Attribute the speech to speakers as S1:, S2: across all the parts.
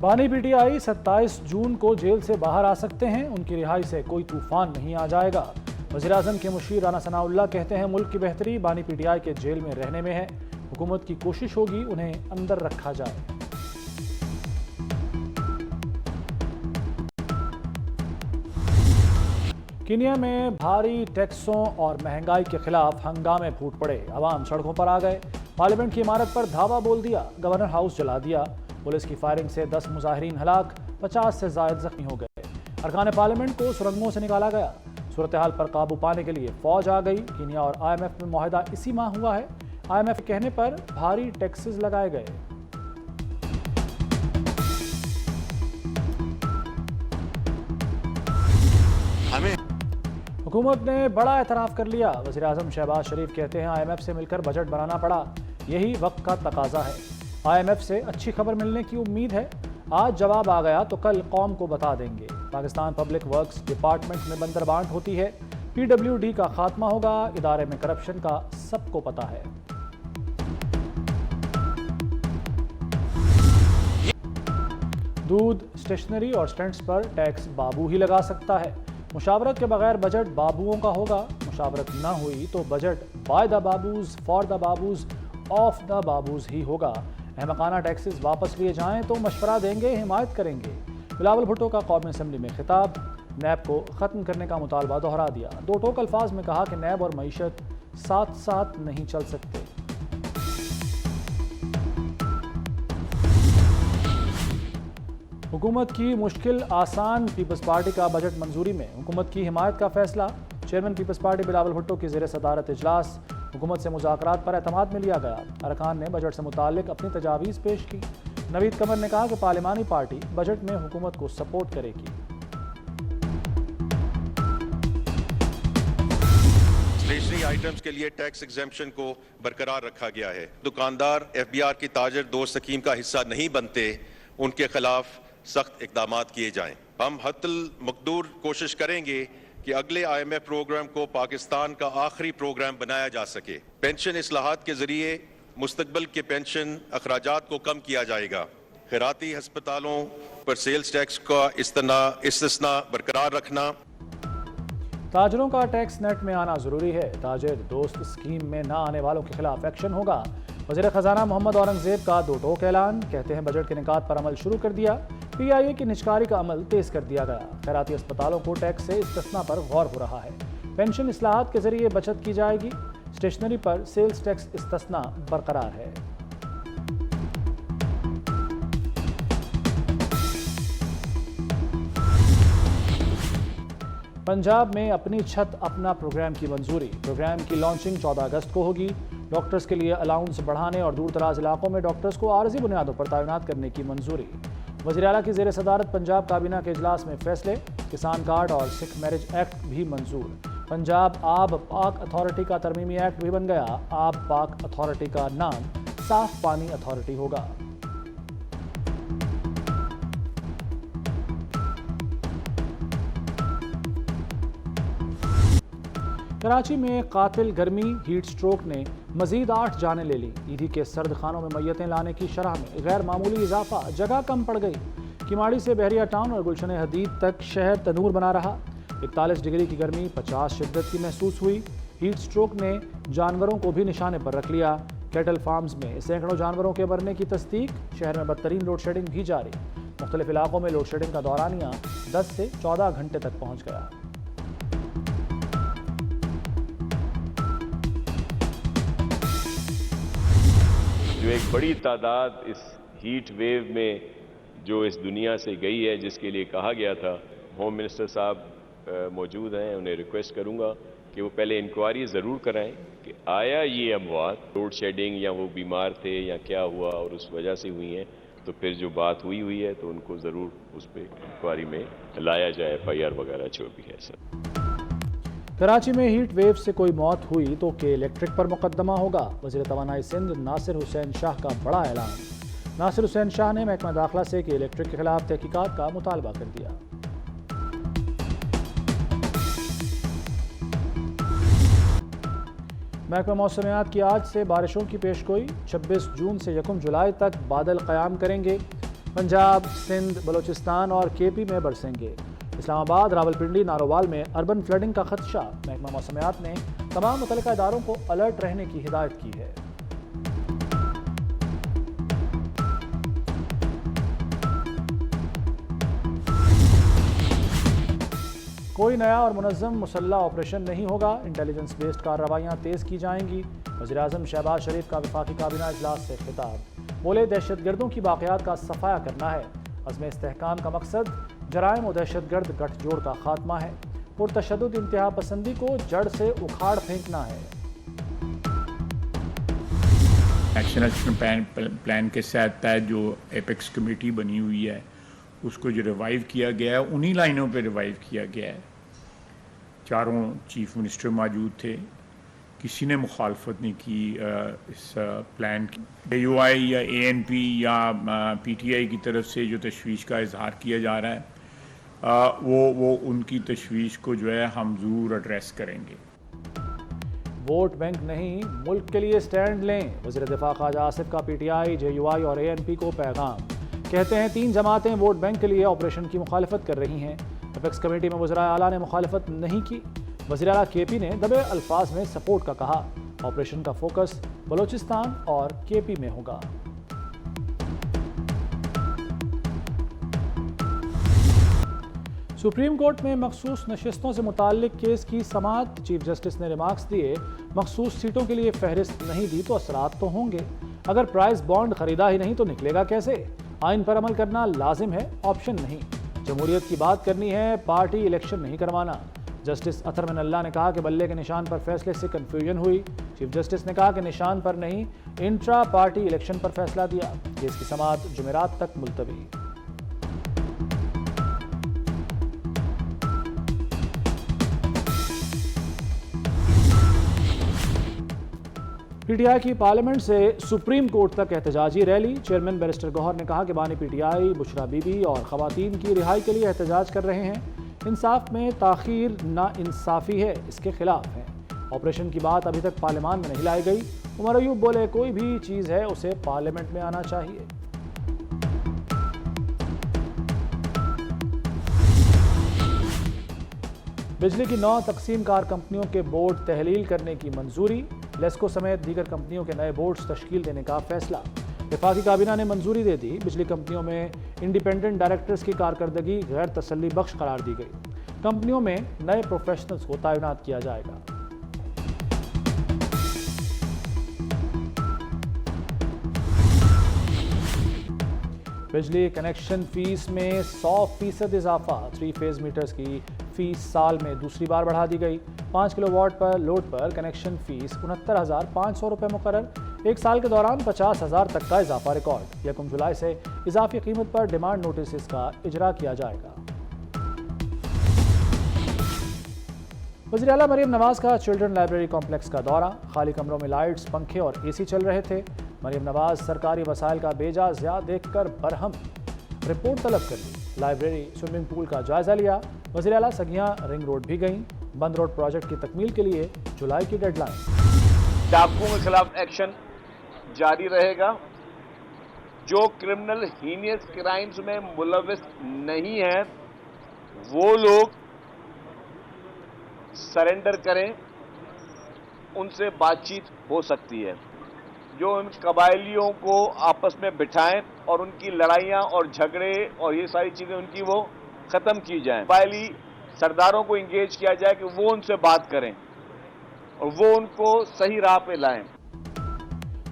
S1: बानी पीटीआई 27 जून को जेल से बाहर आ सकते हैं। उनकी रिहाई से कोई तूफान नहीं आ जाएगा। वज़ीर-ए-आज़म के मुशीर राना सनाउल्लाह कहते हैं मुल्क की बेहतरी बानी पीटीआई के जेल में रहने में है। हुकूमत की कोशिश होगी उन्हें अंदर रखा जाए। कीनिया में भारी टैक्सों और महंगाई के खिलाफ हंगामे फूट पड़े। अवाम सड़कों पर आ गए। पार्लियामेंट की इमारत पर धावा बोल दिया। गवर्नर हाउस जला दिया। पुलिस की फायरिंग से 10 मुजाहिरीन हलाक, 50 से ज्यादा जख्मी हो गए। अरकान पार्लियामेंट को सुरंगों से निकाला गया। सूरत हाल पर काबू पाने के लिए फौज आ गई। कीनिया और IMF में मुआहदा इसी माह हुआ है। IMF के कहने पर भारी टैक्सेस लगाए गए। हुकूमत ने बड़ा एतराफ़ कर लिया। वज़ीर-ए-आज़म शहबाज शरीफ कहते हैं IMF से मिलकर बजट बनाना पड़ा, यही वक्त का तकाजा है। IMF से अच्छी खबर मिलने की उम्मीद है। आज जवाब आ गया तो कल कौम को बता देंगे। पाकिस्तान पब्लिक वर्क्स डिपार्टमेंट में बंदरबांट होती है। PWD का खात्मा होगा। इदारे में करप्शन का सबको पता है। दूध, स्टेशनरी और स्टैंड्स पर टैक्स बाबू ही लगा सकता है। मुशावरत के बगैर बजट बाबुओं का होगा। मुशावरत न हुई तो budget by the babus, for the babus, of the babus ही होगा। अहमकाना टैक्सेस वापस लिए जाएं तो मशवरा देंगे, हिमायत करेंगे। बिलावल भुट्टो का कौमी असम्बली में खिताब। नैब को ख़त्म करने का मुतालबा दोहरा दिया। दो टोक अल्फाज में कहा कि नैब और मईशत साथ साथ नहीं चल सकते। हुकूमत की मुश्किल आसान, पीपल्स पार्टी का बजट मंजूरी में हुकूमत की हिमायत का फैसला। Chairman Peoples Party Bilawal Bhutto की ज़ेर सदारत इजलास। हुकूमत से मुज़ाकरात पर एतमाद में लिया गया। अरकान ने बजट से मुताल्लिक अपनी तजावीज़ पेश की। नवीद कमर ने कहा कि पार्लिमानी पार्टी बजट में हुकूमत को सपोर्ट करेगी।
S2: स्टेशनरी आइटम्स के लिए टैक्स एग्जेम्पशन को बरकरार रखा गया है। दुकानदार FBR की ताजर दोस्त स्कीम का हिस्सा नहीं बनते, उनके खिलाफ सख्त इकदाम किए जाएं। हम हद्दुल मकदूर कोशिश करेंगे कि अगले IMF प्रोग्राम को पाकिस्तान का आखिरी प्रोग्राम बनाया जा सके। पेंशन इस्लाहात के जरिए मुस्तकबिल के पेंशन अखराजात को कम किया जाएगा। खैराती हस्पतालों पर सेल्स टैक्स का इस्तिस्ना बरकरार रखना।
S1: ताजरों का टैक्स नेट में आना जरूरी है। ताजिर दोस्त स्कीम में न आने वालों के खिलाफ एक्शन होगा। वज़ीर ख़जाना मोहम्मद औरंगज़ेब का दो टोक ऐलान। कहते हैं बजट के निकात पर अमल शुरू कर दिया। PIA की निजकारी का अमल तेज कर दिया गया। खैराती अस्पतालों को टैक्स से इस्तिस्ना पर गौर हो रहा है। पेंशन इस्लाहात के जरिए बचत की जाएगी। स्टेशनरी पर सेल्स टैक्स इस्तिस्ना बरकरार है। पंजाब में अपनी छत अपना प्रोग्राम की मंजूरी। प्रोग्राम की लॉन्चिंग 14 अगस्त को होगी। डॉक्टर्स के लिए अलाउंस बढ़ाने और दूर दराज इलाकों में डॉक्टर्स को आर्जी बुनियादों पर तैनात करने की मंजूरी। वज़ीर आला की ज़ेर सदारत पंजाब काबीना के इजलास में फैसले। किसान कार्ड और सिख मैरिज एक्ट भी मंजूर। पंजाब आब पाक अथॉरिटी का तरमीमी एक्ट भी बन गया। आब पाक अथॉरिटी का नाम साफ पानी अथॉरिटी होगा। कराची में कातिल गर्मी हीट स्ट्रोक ने मजीद 8 जानें ले ली। ईदी के सर्द खानों में मैयतें लाने की शरह में गैर मामूली इजाफा। जगह कम पड़ गई। किमाड़ी से बहरिया टाउन और गुलशन हदीद तक शहर तनूर बना रहा। 41 डिग्री की गर्मी 50 शिद्दत की महसूस हुई। हीट स्ट्रोक ने जानवरों को भी निशाने पर रख लिया। कैटल फार्म्स में सैकड़ों जानवरों के मरने की तस्दीक। शहर में बदतरीन लोड शेडिंग भी जारी। मुख्तलिफ इलाकों में लोड शेडिंग का दौरानिया 10 से 14 घंटे तक पहुँच गया।
S3: जो एक बड़ी तादाद इस हीट वेव में जो इस दुनिया से गई है, जिसके लिए कहा गया था, होम मिनिस्टर साहब मौजूद हैं। उन्हें रिक्वेस्ट करूंगा कि वो पहले इंक्वायरी ज़रूर कराएं कि आया ये अमवात लोड शेडिंग या वो बीमार थे या क्या हुआ और उस वजह से हुई हैं। तो फिर जो बात हुई है तो उनको ज़रूर उस पर इंक्वायरी में लाया जाए, FIR वगैरह जो भी है सर।
S1: कराची में हीट वेव से कोई मौत हुई तो के इलेक्ट्रिक पर मुकदमा होगा। वज़ीर तवानाई सिंध नासिर हुसैन शाह का बड़ा ऐलान। नासिर हुसैन शाह ने महकमा दाखिला से के इलेक्ट्रिक के खिलाफ तहकीकात का मुतालबा कर दिया। महकमा मौसमियात की आज से बारिशों की पेशगोई। 26 जून से 1 जुलाई तक बादल क़याम करेंगे। पंजाब, सिंध, बलूचिस्तान और केपी में बरसेंगे। इस्लामाबाद, रावलपिंडी, नारोवाल में अर्बन फ्लडिंग का खदशा। महकमा मौसमियात ने तमाम मुतल्लिका इदारों को अलर्ट रहने की हिदायत की है। कोई नया और मुनज़्ज़म मुसल्ला ऑपरेशन नहीं होगा। इंटेलिजेंस बेस्ड कार्रवाइयाँ तेज़ की जाएंगी। वज़ीर-ए-आज़म शहबाज शरीफ का वफाकी काबीना इजलास से खिताब। बोले, दहशतगर्दों की बाक़ियात का सफाया करना है। अज़्म इस्तेहकाम का मकसद जराइम और दहशतगर्द गठजोड़ का खात्मा है। पुरतशद्दुद इंतहा पसंदी को जड़ से उखाड़ फेंकना है।
S4: एक्शन प्लान के तहत जो एपेक्स कमेटी बनी हुई है उसको जो रिवाइव किया गया है उन्हीं लाइनों पे रिवाइव किया गया है। चारों चीफ मिनिस्टर मौजूद थे, किसी ने मुखालफत नहीं की इस प्लान की। AUI या ANP या PTI की तरफ से जो तशवीश का इजहार किया जा रहा है वो उनकी तशवीश को जो है हम ज़रूर एड्रेस करेंगे।
S1: वोट बैंक नहीं, मुल्क के लिए स्टैंड लें। वज़ीर दिफा ख्वाजा आसिफ का PTI, JUI और ANP को पैगाम। कहते हैं 3 जमातें वोट बैंक के लिए ऑपरेशन की मुखालफत कर रही हैं। एपेक्स कमेटी में वज़ीर आला ने मुखालफत नहीं की। वज़ीर आला KP ने दबे अल्फाज में सपोर्ट का कहा। ऑपरेशन का फोकस बलूचिस्तान और KP में होगा। सुप्रीम कोर्ट में मखसूस नशिस्तों से मुताल्लिक केस की समाअत। चीफ जस्टिस ने रिमार्क्स दिए, मखसूस सीटों के लिए फहरिस्त नहीं दी तो असरात तो होंगे। अगर प्राइस बॉन्ड खरीदा ही नहीं तो निकलेगा कैसे? आइन पर अमल करना लाजिम है, ऑप्शन नहीं। जमहूरियत की बात करनी है, पार्टी इलेक्शन नहीं करवाना। जस्टिस अतर मिनल्ला ने कहा कि बल्ले के निशान पर फैसले से कन्फ्यूजन हुई। चीफ जस्टिस ने कहा कि निशान पर नहीं, इंट्रा पार्टी इलेक्शन पर फैसला दिया। केस की समाअत जुमेरात तक मुलतवी। PTI की पार्लियामेंट से सुप्रीम कोर्ट तक एहतजाजी रैली। चेयरमैन बैरिस्टर गौहर ने कहा कि बानी PTI बुशरा बीबी और ख़वातीन की रिहाई के लिए एहतजाज कर रहे हैं। इंसाफ में ताख़ीर नाइंसाफ़ी है, इसके खिलाफ है। ऑपरेशन की बात अभी तक पार्लियामान में नहीं लाई गई। उमर अयूब बोले, कोई भी चीज़ है उसे पार्लियामेंट में आना चाहिए। बिजली की 9 तकसीम कार कंपनियों के बोर्ड तहलील करने की मंजूरी। लेस्को समेत दीगर कंपनियों के नए बोर्ड्स तश्कील देने का फैसला। वफाकी काबीना ने मंजूरी दे दी। बिजली कंपनियों में इंडिपेंडेंट डायरेक्टर्स की कारकर्दगी गैर तसल्ली बख्श करार दी गई। कंपनियों में नए प्रोफेशनल्स को तैनात किया जाएगा। बिजली कनेक्शन फीस में 100% इजाफा। 3 फेज मीटर्स की फीस साल में दूसरी बार बढ़ा दी गई। 5 किलोवाट पर लोड पर कनेक्शन फीस 69,500 रुपये मुकर्रर। 1 साल के दौरान 50,000 तक का इजाफा रिकॉर्ड। 1 जुलाई से इजाफी कीमत पर डिमांड नोटिस का इजरा किया जाएगा। वज़ीर आला मरीम नवाज का चिल्ड्रन लाइब्रेरी कॉम्प्लेक्स का दौरा। खाली कमरों में लाइट्स, पंखे और AC चल रहे थे। मरीम नवाज सरकारी वसाइल का बेजा ज़िया देखकर बरहम। रिपोर्ट तलब कर ली। लाइब्रेरी, स्विमिंग पूल का जायजा लिया। वज़ीर आला सगियां रिंग रोड भी गईं। बंद रोड प्रोजेक्ट की तकमील के लिए जुलाई की डेडलाइन।
S5: डाकुओं के खिलाफ एक्शन जारी रहेगा। जो क्रिमिनल हीनियस क्राइम्स में मुलविस नहीं है वो लोग सरेंडर करें, उनसे बातचीत हो सकती है। जो उन कबायलियों को आपस में बिठाएं और उनकी लड़ाइयां और झगड़े और ये सारी चीजें उनकी वो खत्म की जाएं। कबायली सरदारों को इंगेज किया जाए कि वो उनसे बात करें और वो उनको सही राह पे लाएं।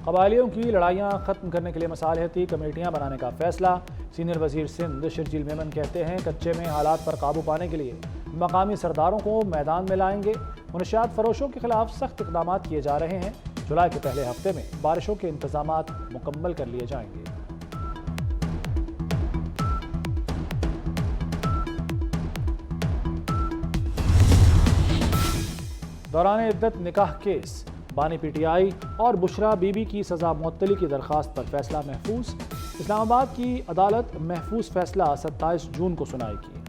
S1: कबायलियों की लड़ाइयाँ ख़त्म करने के लिए मसालहती कमेटियाँ बनाने का फैसला। सीनियर वजीर सिंध शर्जील मेमन कहते हैं, कच्चे में हालात पर काबू पाने के लिए मकामी सरदारों को मैदान में लाएंगे। मुनशियात फरोशों के खिलाफ सख्त इक़दाम किए जा रहे हैं। जुलाई के पहले हफ्ते में बारिशों के इंतजामात मुकम्मल कर लिए जाएंगे। दौरान इद्दत निकाह केस। बानी PTI और बुशरा बीबी की सजा मुअत्तली की दरखास्त पर फैसला महफूज। इस्लामाबाद की अदालत महफूज फैसला 27 जून को सुनाएगी।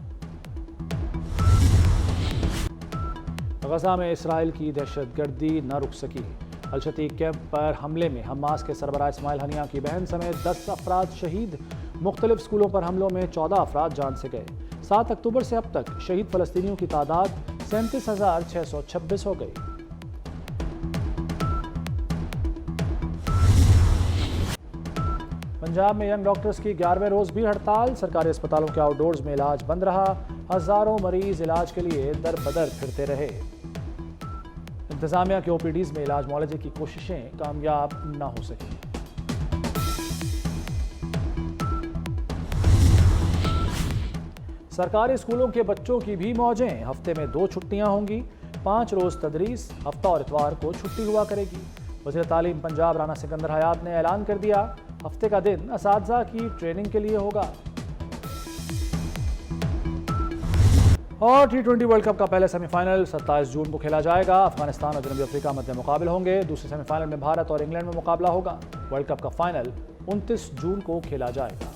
S1: गजा में इसराइल की दहशतगर्दी न रुक सकी। अलशतीक कैंप पर हमले में हमास के सरबराह इस्माइल हनिया की बहन समेत 10 अफराद शहीद। मुख्तलिफ स्कूलों पर हमलों में 14 अफराद जान से गए। 7 अक्टूबर से अब तक शहीद फ़लस्तीनियों की तादाद 37,626 हो गई। पंजाब में यंग डॉक्टर्स की 11वें रोज भी हड़ताल। सरकारी अस्पतालों के आउटडोर्स में इलाज बंद रहा। हजारों मरीज इलाज के लिए दर बदर फिरते रहे। इंतजामिया के ओपीडीज में इलाज मुआवजे की कोशिशें कामयाब न हो सकी। सरकारी स्कूलों के बच्चों की भी मौजें। हफ्ते में 2 छुट्टियां होंगी। 5 रोज तदरीस, हफ्ता और इतवार को छुट्टी हुआ करेगी। वज़ीर तालीम पंजाब राना सिकंदर हयात ने ऐलान कर दिया, हफ्ते का दिन असातिज़ा की ट्रेनिंग के लिए होगा। और T20 वर्ल्ड कप का पहले सेमीफाइनल 27 जून को खेला जाएगा। अफगानिस्तान और जनूबी अफ्रीका मध्य मुकाबले होंगे। दूसरे सेमीफाइनल में भारत और इंग्लैंड में मुकाबला होगा। वर्ल्ड कप का फाइनल 29 जून को खेला जाएगा।